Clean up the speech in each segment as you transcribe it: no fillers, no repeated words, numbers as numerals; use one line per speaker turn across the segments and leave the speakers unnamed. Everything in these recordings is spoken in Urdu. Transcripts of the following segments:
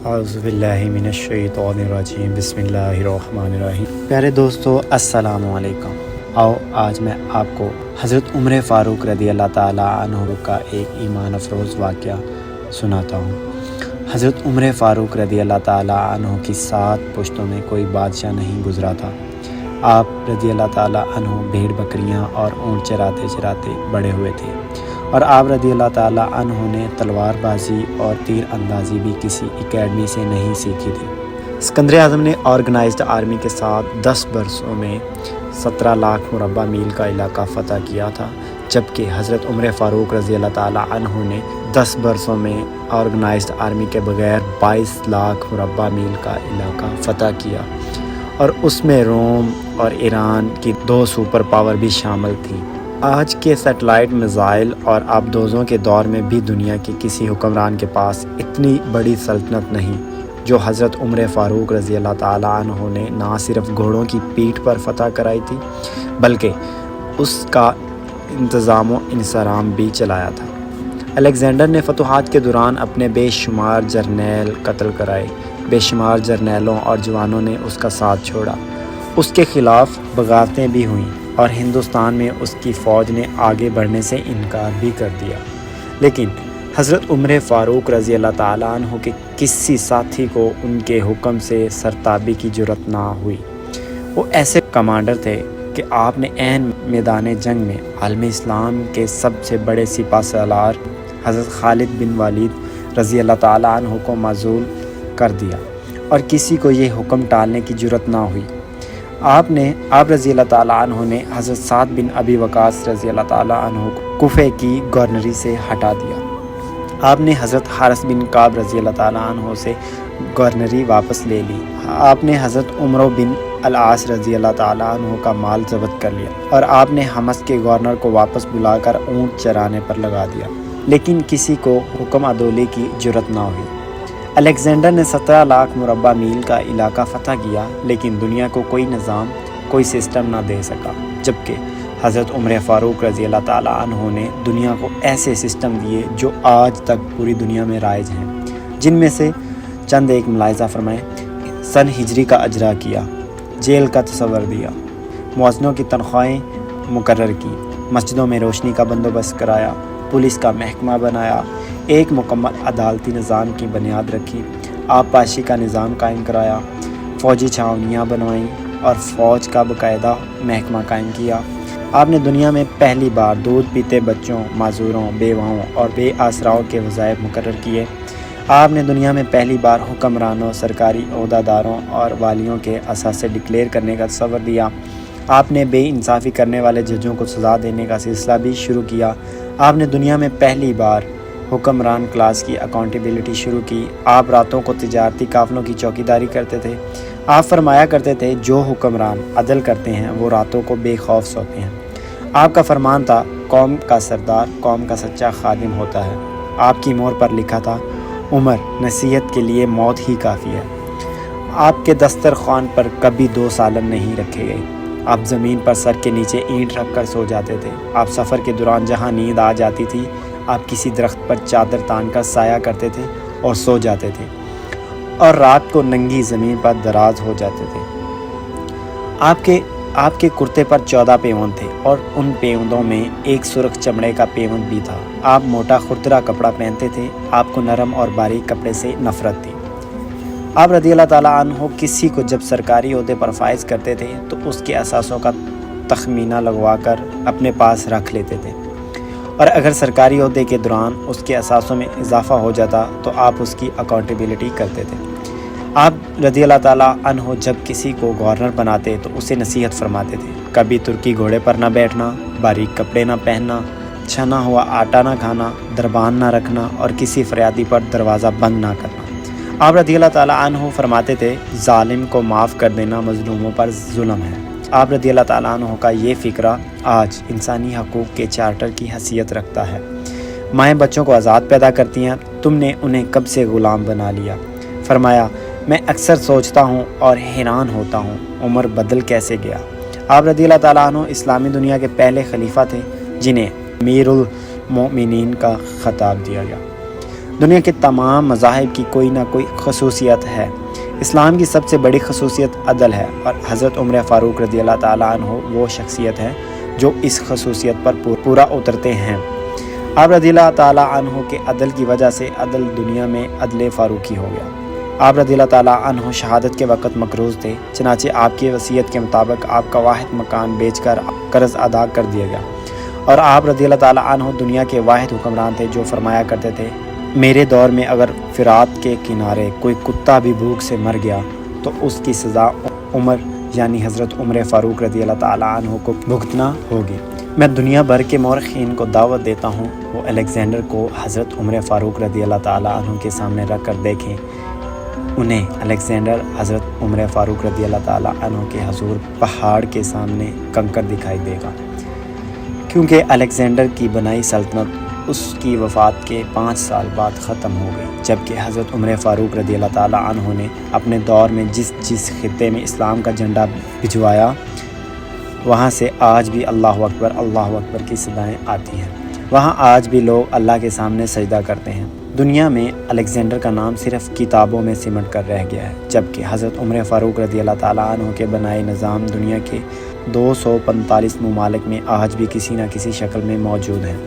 اعوذ باللہ من الشیطان الرجیم بسم اللہ الرحمن الرحیم۔ پیارے دوستو السلام علیکم۔ آؤ آج میں آپ کو حضرت عمر فاروق رضی اللہ تعالیٰ عنہ کا ایک ایمان افروز واقعہ سناتا ہوں۔ حضرت عمر فاروق رضی اللہ تعالیٰ عنہ کی 7 پشتوں میں کوئی بادشاہ نہیں گزرا تھا۔ آپ رضی اللہ تعالیٰ عنہ بھیڑ بکریاں اور اونٹ چراتے چراتے بڑے ہوئے تھے، اور آپ رضی اللہ تعالیٰ عنہ نے تلوار بازی اور تیر اندازی بھی کسی اکیڈمی سے نہیں سیکھی تھی۔ اسکندر اعظم نے آرگنائزڈ آرمی کے ساتھ 10 برسوں میں 17 لاکھ مربع میل کا علاقہ فتح کیا تھا، جبکہ حضرت عمر فاروق رضی اللہ تعالیٰ عنہ نے 10 برسوں میں آرگنائزڈ آرمی کے بغیر 22 لاکھ مربع میل کا علاقہ فتح کیا، اور اس میں روم اور ایران کی 2 سپر پاور بھی شامل تھیں۔ آج کے سیٹلائٹ میزائل اور آبدوزوں کے دور میں بھی دنیا کے کسی حکمران کے پاس اتنی بڑی سلطنت نہیں جو حضرت عمر فاروق رضی اللہ تعالیٰ عنہ نے نہ صرف گھوڑوں کی پیٹھ پر فتح کرائی تھی بلکہ اس کا انتظام و انصرام بھی چلایا تھا۔ الیگزینڈر نے فتوحات کے دوران اپنے بے شمار جرنیل قتل کرائے، بے شمار جرنیلوں اور جوانوں نے اس کا ساتھ چھوڑا، اس کے خلاف بغاوتیں بھی ہوئیں، اور ہندوستان میں اس کی فوج نے آگے بڑھنے سے انکار بھی کر دیا، لیکن حضرت عمر فاروق رضی اللہ تعالیٰ عنہ کے کسی ساتھی کو ان کے حکم سے سرتابی کی جرأت نہ ہوئی۔ وہ ایسے کمانڈر تھے کہ آپ نے عین میدان جنگ میں عالم اسلام کے سب سے بڑے سپہ سالار حضرت خالد بن ولید رضی اللہ تعالیٰ عنہ کو معزول کر دیا، اور کسی کو یہ حکم ٹالنے کی جرأت نہ ہوئی۔ آپ رضی اللہ تعالیٰ عنہ نے حضرت سعد بن ابی وقاص رضی اللہ تعالیٰ عنہ کو کوفے کی گورنری سے ہٹا دیا۔ آپ نے حضرت حارث بن کعب رضی اللہ تعالیٰ عنہ سے گورنری واپس لے لی۔ آپ نے حضرت عمرو بن العاص رضی اللہ تعالیٰ عنہ کا مال ضبط کر لیا، اور آپ نے حمص کے گورنر کو واپس بلا کر اونٹ چرانے پر لگا دیا، لیکن کسی کو حکم عدولی کی جرأت نہ ہوئی۔ الیگزینڈر نے 17 لاکھ مربع میل کا علاقہ فتح کیا، لیکن دنیا کو کوئی نظام، کوئی سسٹم نہ دے سکا، جبکہ حضرت عمر فاروق رضی اللہ تعالیٰ عنہ نے دنیا کو ایسے سسٹم دیے جو آج تک پوری دنیا میں رائج ہیں، جن میں سے چند ایک ملاحظہ فرمائیں۔ سن ہجری کا اجرا کیا، جیل کا تصور دیا، مؤذنوں کی تنخواہیں مقرر کی، مسجدوں میں روشنی کا بندوبست کرایا، پولیس کا محکمہ بنایا، ایک مکمل عدالتی نظام کی بنیاد رکھی، آبپاشی کا نظام قائم کرایا، فوجی چھاؤنیاں بنوائیں اور فوج کا باقاعدہ محکمہ قائم کیا۔ آپ نے دنیا میں پہلی بار دودھ پیتے بچوں، معذوروں، بیواؤں اور بے آسراؤں کے وظائف مقرر کیے۔ آپ نے دنیا میں پہلی بار حکمرانوں، سرکاری عہدیداروں اور والیوں کے اثاثے ڈکلیئر کرنے کا تصور دیا۔ آپ نے بے انصافی کرنے والے ججوں کو سزا دینے کا سلسلہ بھی شروع کیا۔ آپ نے دنیا میں پہلی بار حکمران کلاس کی اکاؤنٹیبلٹی شروع کی۔ آپ راتوں کو تجارتی قافلوں کی چوکیداری کرتے تھے۔ آپ فرمایا کرتے تھے جو حکمران عدل کرتے ہیں وہ راتوں کو بے خوف سوتے ہیں۔ آپ کا فرمان تھا قوم کا سردار قوم کا سچا خادم ہوتا ہے۔ آپ کی مہر پر لکھا تھا عمر نصیحت کے لیے موت ہی کافی ہے۔ آپ کے دسترخوان پر کبھی 2 سالن نہیں رکھے گئے۔ آپ زمین پر سر کے نیچے اینٹ رکھ کر سو جاتے تھے۔ آپ سفر کے دوران جہاں نیند آ جاتی تھی آپ کسی درخت پر چادر تان کر سایہ کرتے تھے اور سو جاتے تھے، اور رات کو ننگی زمین پر دراز ہو جاتے تھے۔ آپ کے کرتے پر 14 پیوند تھے، اور ان پیوندوں میں ایک سرخ چمڑے کا پیوند بھی تھا۔ آپ موٹا خردرا کپڑا پہنتے تھے۔ آپ کو نرم اور باریک کپڑے سے نفرت تھی۔ آپ رضی اللہ تعالیٰ عنہ کسی کو جب سرکاری عہدے پر فائز کرتے تھے تو اس کے اثاثوں کا تخمینہ لگوا کر اپنے پاس رکھ لیتے تھے، اور اگر سرکاری عہدے کے دوران اس کے اثاثوں میں اضافہ ہو جاتا تو آپ اس کی اکاؤنٹیبلٹی کرتے تھے۔ آپ رضی اللہ تعالیٰ عنہ جب کسی کو گورنر بناتے تو اسے نصیحت فرماتے تھے، کبھی ترکی گھوڑے پر نہ بیٹھنا، باریک کپڑے نہ پہننا، چھنا ہوا آٹا نہ کھانا، دربان نہ رکھنا، اور کسی فریادی پر دروازہ بند نہ کرنا۔ آپ رضی اللہ تعالیٰ عنہ فرماتے تھے ظالم کو معاف کر دینا مظلوموں پر ظلم ہے۔ آپ رضی اللہ تعالیٰ عنہ کا یہ فقرہ آج انسانی حقوق کے چارٹر کی حیثیت رکھتا ہے۔ مائیں بچوں کو آزاد پیدا کرتی ہیں، تم نے انہیں کب سے غلام بنا لیا؟ فرمایا میں اکثر سوچتا ہوں اور حیران ہوتا ہوں عمر بدل کیسے گیا۔ آپ رضی اللہ تعالیٰ عنہ اسلامی دنیا کے پہلے خلیفہ تھے جنہیں امیر المؤمنین کا خطاب دیا گیا۔ دنیا کے تمام مذاہب کی کوئی نہ کوئی خصوصیت ہے، اسلام کی سب سے بڑی خصوصیت عدل ہے، اور حضرت عمر فاروق رضی اللہ تعالیٰ عنہ وہ شخصیت ہے جو اس خصوصیت پر پورا اترتے ہیں۔ آپ رضی اللہ تعالیٰ عنہ کے عدل کی وجہ سے عدل دنیا میں عدل فاروقی ہو گیا۔ آپ رضی اللہ تعالیٰ عنہ شہادت کے وقت مقروض تھے، چنانچہ آپ کی وصیت کے مطابق آپ کا واحد مکان بیچ کر قرض ادا کر دیا گیا، اور آپ رضی اللہ تعالیٰ عنہ دنیا کے واحد حکمران تھے جو فرمایا کرتے تھے، میرے دور میں اگر فرات کے کنارے کوئی کتا بھی بھوک سے مر گیا تو اس کی سزا عمر یعنی حضرت عمر فاروق رضی اللہ تعالیٰ عنہ کو بھگتنا ہوگی۔ میں دنیا بھر کے مورخین کو دعوت دیتا ہوں وہ الیگزینڈر کو حضرت عمر فاروق رضی اللہ تعالیٰ عنہ کے سامنے رکھ کر دیکھیں، انہیں الیگزینڈر حضرت عمر فاروق رضی اللہ تعالیٰ عنہ کے حضور پہاڑ کے سامنے کنکر دکھائی دے گا، کیونکہ الیگزینڈر کی بنائی سلطنت اس کی وفات کے 5 سال بعد ختم ہو گئی، جبکہ حضرت عمر فاروق رضی اللہ تعالیٰ عنہ نے اپنے دور میں جس خطے میں اسلام کا جھنڈا بھجوایا وہاں سے آج بھی اللہ اکبر کی صدائیں آتی ہیں، وہاں آج بھی لوگ اللہ کے سامنے سجدہ کرتے ہیں۔ دنیا میں الیگزینڈر کا نام صرف کتابوں میں سمٹ کر رہ گیا ہے، جبکہ حضرت عمر فاروق رضی اللہ تعالیٰ عنہ کے بنائے نظام دنیا کے 245 ممالک میں آج بھی کسی نہ کسی شکل میں موجود ہیں۔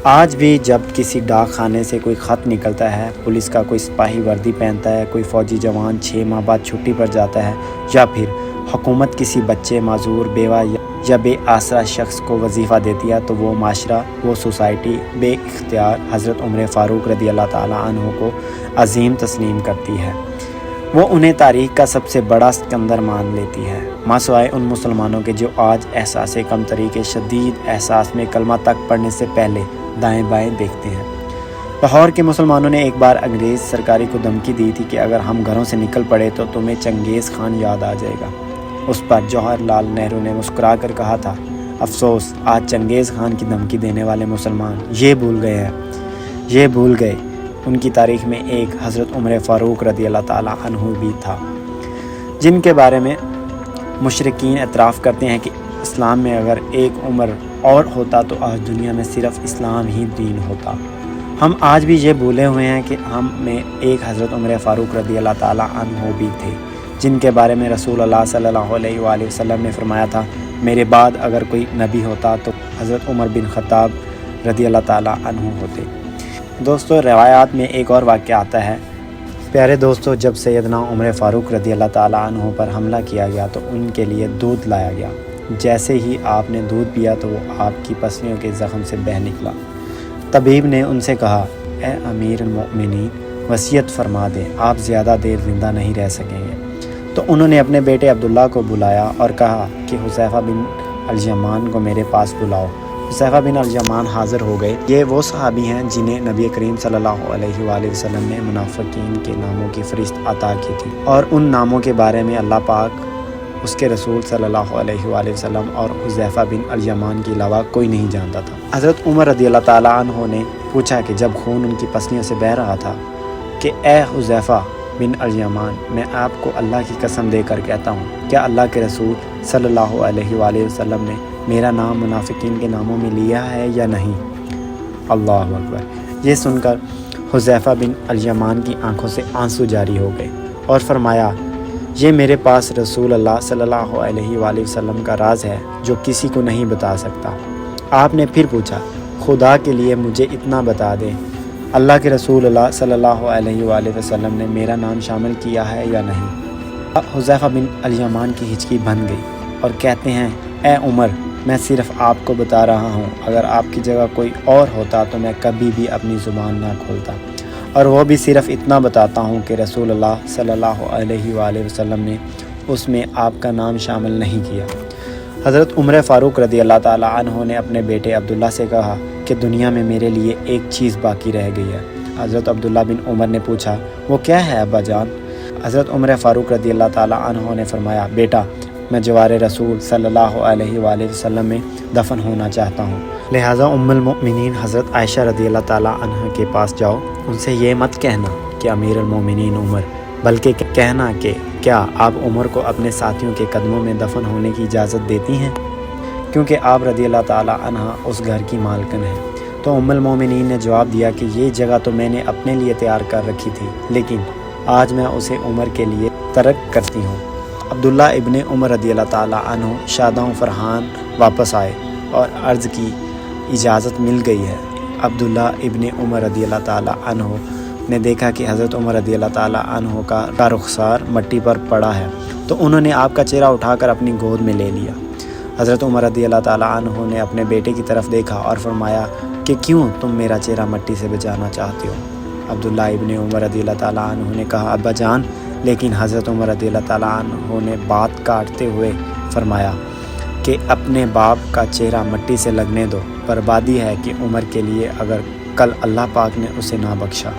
آج بھی جب کسی ڈاک خانے سے کوئی خط نکلتا ہے، پولیس کا کوئی سپاہی وردی پہنتا ہے، کوئی فوجی جوان 6 ماہ بعد چھٹی پر جاتا ہے، یا پھر حکومت کسی بچے، معذور، بیوہ یا بے آسرا شخص کو وظیفہ دیتی ہے، تو وہ معاشرہ، وہ سوسائٹی بے اختیار حضرت عمر فاروق رضی اللہ تعالیٰ عنہ کو عظیم تسلیم کرتی ہے۔ وہ انہیں تاریخ کا سب سے بڑا سکندر مان لیتی ہے، ماں سوائے ان مسلمانوں کے جو آج احساس کمتری کے شدید احساس میں کلمہ تک پڑھنے سے پہلے دائیں بائیں دیکھتے ہیں۔ لاہور کے مسلمانوں نے ایک بار انگریز سرکاری کو دھمکی دی تھی کہ اگر ہم گھروں سے نکل پڑے تو تمہیں چنگیز خان یاد آ جائے گا۔ اس پر جواہر لال نہرو نے مسکرا کر کہا تھا، افسوس آج چنگیز خان کی دھمکی دینے والے مسلمان یہ بھول گئے ان کی تاریخ میں ایک حضرت عمر فاروق رضی اللہ تعالیٰ عنہ بھی تھا، جن کے بارے میں مشرکین اعتراف کرتے ہیں کہ اسلام میں اگر ایک عمر اور ہوتا تو آج دنیا میں صرف اسلام ہی دین ہوتا۔ ہم آج بھی یہ بھولے ہوئے ہیں کہ ہم میں ایک حضرت عمر فاروق رضی اللہ تعالیٰ عنہ بھی تھے، جن کے بارے میں رسول اللہ صلی اللہ علیہ وآلہ وسلم نے فرمایا تھا، میرے بعد اگر کوئی نبی ہوتا تو حضرت عمر بن خطاب رضی اللہ تعالیٰ عنہ ہوتے۔ دوستو، روایات میں ایک اور واقعہ آتا ہے، پیارے دوستو، جب سیدنا عمر فاروق رضی اللہ تعالیٰ عنہ پر حملہ کیا گیا تو ان کے لیے دودھ لایا گیا۔ جیسے ہی آپ نے دودھ پیا تو وہ آپ کی پسلیوں کے زخم سے بہہ نکلا۔ طبیب نے ان سے کہا، اے امیر المؤمنین، وصیت فرما دیں، آپ زیادہ دیر زندہ نہیں رہ سکیں گے۔ تو انہوں نے اپنے بیٹے عبداللہ کو بلایا اور کہا کہ حذیفہ بن الیمان کو میرے پاس بلاؤ۔ حذیفہ بن الیمان حاضر ہو گئے۔ یہ وہ صحابی ہیں جنہیں نبی کریم صلی اللہ علیہ وآلہ وسلم نے منافقین کے ناموں کی فہرست عطا کی تھی، اور ان ناموں کے بارے میں اللہ پاک، اس کے رسول صلی اللہ علیہ وآلہ وسلم اور حذیفہ بن الیمان کے علاوہ کوئی نہیں جانتا تھا۔ حضرت عمر رضی اللہ تعالیٰ عنہ نے پوچھا کہ جب خون ان کی پسلیوں سے بہہ رہا تھا کہ اے حذیفہ بن الیمان، میں آپ کو اللہ کی قسم دے کر کہتا ہوں، کیا اللہ کے رسول صلی اللہ علیہ وآلہ وسلم نے میرا نام منافقین کے ناموں میں لیا ہے یا نہیں؟ اللہ اکبر۔ یہ سن کر حذیفہ بن الیمان کی آنکھوں سے آنسو جاری ہو گئے اور فرمایا، یہ میرے پاس رسول اللہ صلی اللہ علیہ وآلہ وسلم کا راز ہے جو کسی کو نہیں بتا سکتا۔ آپ نے پھر پوچھا، خدا کے لیے مجھے اتنا بتا دیں، اللہ کے رسول اللہ صلی اللہ علیہ وآلہ وسلم نے میرا نام شامل کیا ہے یا نہیں؟ حذیفہ بن الیمان کی ہچکی بن گئی اور کہتے ہیں، اے عمر، میں صرف آپ کو بتا رہا ہوں، اگر آپ کی جگہ کوئی اور ہوتا تو میں کبھی بھی اپنی زبان نہ کھولتا، اور وہ بھی صرف اتنا بتاتا ہوں کہ رسول اللہ صلی اللہ علیہ وآلہ وسلم نے اس میں آپ کا نام شامل نہیں کیا۔ حضرت عمر فاروق رضی اللہ تعالیٰ عنہ نے اپنے بیٹے عبداللہ سے کہا کہ دنیا میں میرے لیے ایک چیز باقی رہ گئی ہے۔ حضرت عبداللہ بن عمر نے پوچھا، وہ کیا ہے ابا جان؟ حضرت عمر فاروق رضی اللہ تعالیٰ عنہ نے فرمایا، بیٹا، میں جوار رسول صلی اللہ علیہ وآلہ وسلم میں دفن ہونا چاہتا ہوں، لہٰذا ام المؤمنین حضرت عائشہ رضی اللہ تعالیٰ عنہ کے پاس جاؤ، ان سے یہ مت کہنا کہ امیر المؤمنین عمر، بلکہ کہنا کہ کیا آپ عمر کو اپنے ساتھیوں کے قدموں میں دفن ہونے کی اجازت دیتی ہیں، کیونکہ آپ رضی اللہ تعالیٰ عنہ اس گھر کی مالکن ہیں۔ تو ام المومنین نے جواب دیا کہ یہ جگہ تو میں نے اپنے لیے تیار کر رکھی تھی، لیکن آج میں اسے عمر کے لیے ترک کرتی ہوں۔ عبداللہ ابن عمر رضی اللہ تعالیٰ عنہ شاداں فرحان واپس آئے اور عرض کی اجازت مل گئی ہے۔ عبداللہ ابن عمر رضی اللہ تعالیٰ عنہ نے دیکھا کہ حضرت عمر رضی اللہ تعالیٰ عنہ کا رخسار مٹی پر پڑا ہے، تو انہوں نے آپ کا چہرہ اٹھا کر اپنی گود میں لے لیا۔ حضرت عمر رضی اللہ تعالیٰ عنہ نے اپنے بیٹے کی طرف دیکھا اور فرمایا کہ کیوں تم میرا چہرہ مٹی سے بچانا چاہتے ہو؟ عبداللہ ابن عمر رضی اللہ تعالیٰ عنہ نے کہا ابا جان، لیکن حضرت عمر رضی اللہ تعالیٰ عنہ نے بات کاٹتے ہوئے فرمایا کہ اپنے باپ کا چہرہ مٹی سے لگنے دو، بربادی ہے کہ عمر کے لیے اگر کل اللہ پاک نے اسے نہ بخشا۔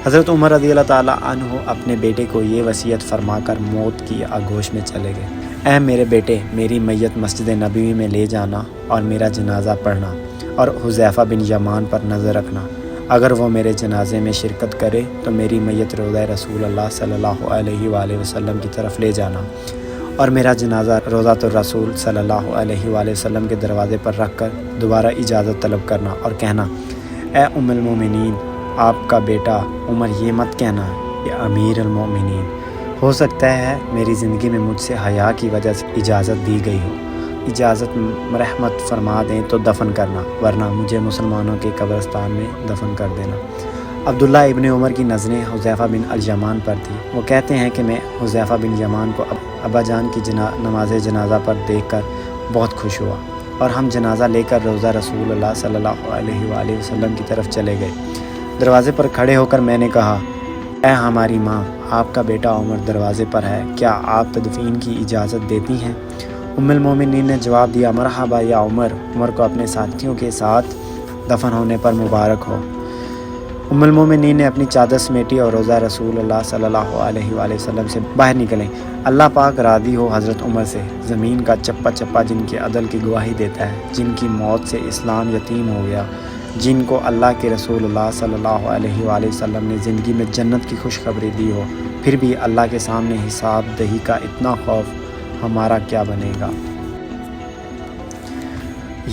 حضرت عمر رضی اللہ تعالیٰ عنہ اپنے بیٹے کو یہ وصیت فرما کر موت کی آغوش میں چلے گئے۔ اے میرے بیٹے، میری میت مسجد نبوی میں لے جانا اور میرا جنازہ پڑھنا، اور حذیفہ بن یمان پر نظر رکھنا، اگر وہ میرے جنازے میں شرکت کرے تو میری میت روضہ رسول اللہ صلی اللہ علیہ وآلہ وسلم کی طرف لے جانا، اور میرا جنازہ روضۃ الرسول صلی اللہ علیہ وآلہ وسلم کے دروازے پر رکھ کر دوبارہ اجازت طلب کرنا اور کہنا اے ام المومنین، آپ کا بیٹا عمر یہ مت کہنا کہ امیر المومنین، ہو سکتا ہے میری زندگی میں مجھ سے حیا کی وجہ سے اجازت دی گئی ہو، اجازت رحمت فرما دیں تو دفن کرنا، ورنہ مجھے مسلمانوں کے قبرستان میں دفن کر دینا۔ عبداللہ ابن عمر کی نظریں حذیفہ بن الیمان پر تھی۔ وہ کہتے ہیں کہ میں حذیفہ بن یمان کو ابا جان کی نماز جنازہ پر دیکھ کر بہت خوش ہوا، اور ہم جنازہ لے کر روضہ رسول اللہ صلی اللہ علیہ وآلہ وسلم کی طرف چلے گئے۔ دروازے پر کھڑے ہو کر میں نے کہا اے ہماری ماں، آپ کا بیٹا عمر دروازے پر ہے، کیا آپ تدفین کی اجازت دیتی ہیں؟ ام المومنین نے جواب دیا مرحبا یا عمر، عمر کو اپنے ساتھیوں کے ساتھ دفن ہونے پر مبارک ہو۔ ام المومنین نے اپنی چادر سمیٹی اور روضہ رسول اللہ صلی اللہ علیہ وآلہ وسلم سے باہر نکلیں۔ اللہ پاک راضی ہو حضرت عمر سے، زمین کا چپا چپا جن کے عدل کی گواہی دیتا ہے، جن کی موت سے اسلام یتیم ہو گیا، جن کو اللہ کے رسول اللہ صلی اللہ علیہ وآلہ وسلم نے زندگی میں جنت کی خوشخبری دی ہو، پھر بھی اللہ کے سامنے حساب دہی کا اتنا خوف، ہمارا کیا بنے گا؟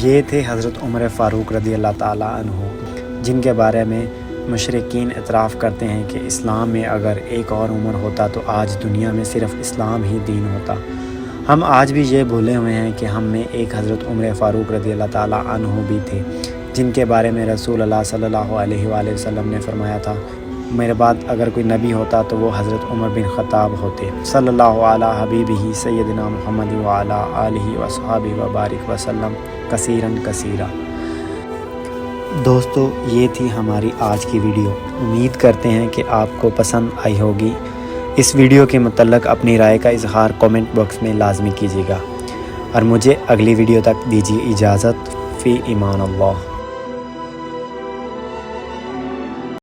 یہ تھے حضرت عمر فاروق رضی اللہ تعالیٰ عنہ، جن کے بارے میں مشرکین اعتراف کرتے ہیں کہ اسلام میں اگر ایک اور عمر ہوتا تو آج دنیا میں صرف اسلام ہی دین ہوتا۔ ہم آج بھی یہ بھولے ہوئے ہیں کہ ہم میں ایک حضرت عمر فاروق رضی اللہ تعالیٰ عنہ بھی تھے، جن کے بارے میں رسول اللہ صلی اللہ علیہ وآلہ وسلم نے فرمایا تھا میرے بعد اگر کوئی نبی ہوتا تو وہ حضرت عمر بن خطاب ہوتے۔ صلی اللہ علی حبیبہ سیدنا محمد وعلی آلہ وصحبہ وبارک وسلم کثیراً کثیرا۔ دوستو، یہ تھی ہماری آج کی ویڈیو، امید کرتے ہیں کہ آپ کو پسند آئی ہوگی۔ اس ویڈیو کے متعلق اپنی رائے کا اظہار کومنٹ باکس میں لازمی کیجیے گا، اور مجھے اگلی ویڈیو تک دیجیے اجازت۔ فی امان اللہ۔